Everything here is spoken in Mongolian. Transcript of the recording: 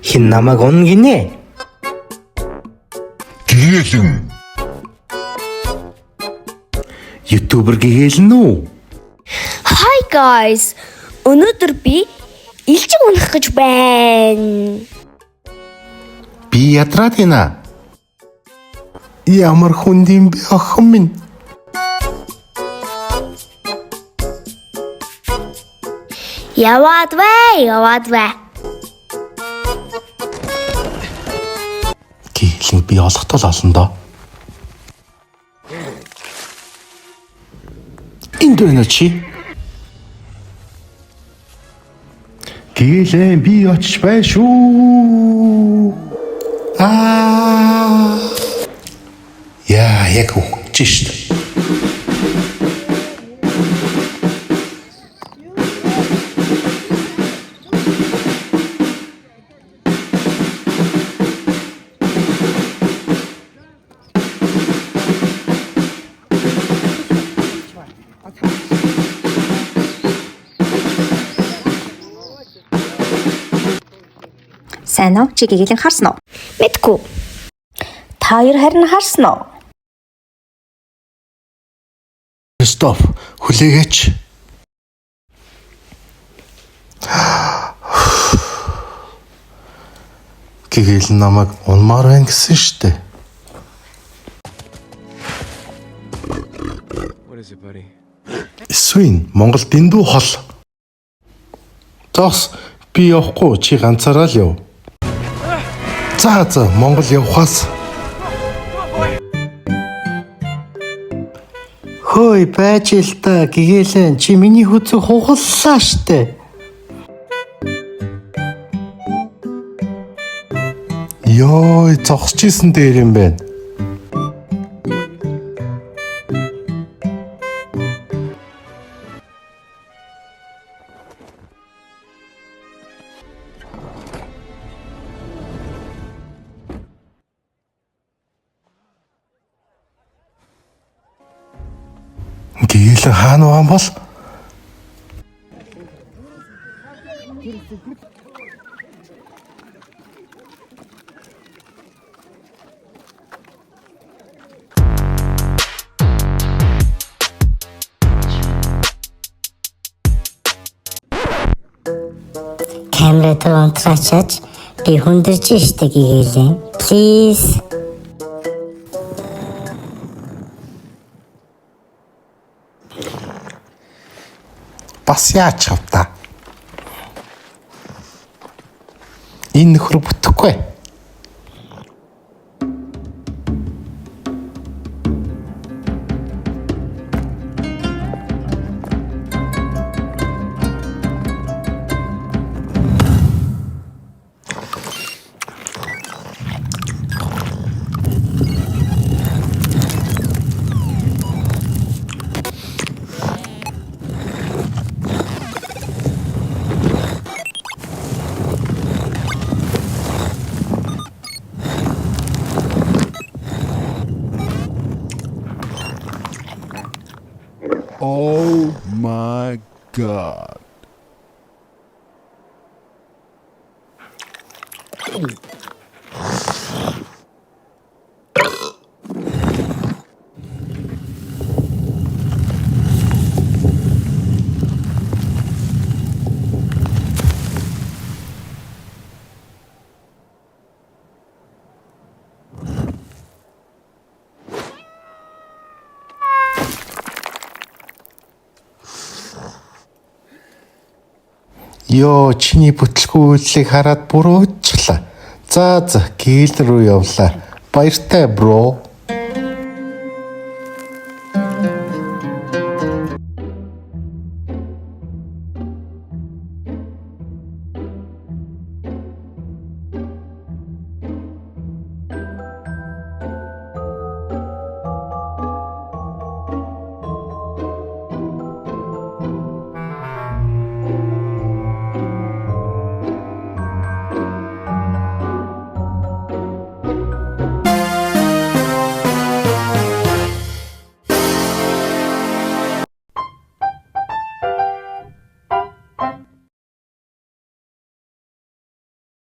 Хин намайг унна гинэ. Гэгээлэн. Ютубер гэгээлэн үү? Hi guys. Өнөөдөр би илжиг унах гэж байна. Би ядраад гинэ. Ямар хүндийн би охин минь. Яваад вэ. Гэгээлэн би олохтол олно доо. Энд байна чи. Гэгээлэн би очиж бай шүү. Яа, яг ухаж штт. Сайн уу? Чи гэгээлэн харсан уу? Мэдгүй. Та хоёр харин харсан уу? Стоп. Хүлээгээч. Гэгээлэн намайг унмаар байна гэсэн штэ. Эсвэл Монгол дэндүү хол. Зос би явахгүй чи ганцаараа л яв. За Монгол явхаас. Хөөе байж л та гэгээлэн чи миний хүзэг хугаллаа штэ. Йой зогсчихсэн дээр юм байна. Гэгээлэн хаана байгаа бол? Камерад унтраачаач би хүндэрч штэ гэгээлэн. Please. Бас яач хавта. Энэ нөхөр бүтэхгүй. Oh my God. Йоо, чиний бүтлгүй үйлчлийг хараад бүр уучлаа. За гэгээлэн рүү явлаа. Баяртай бро.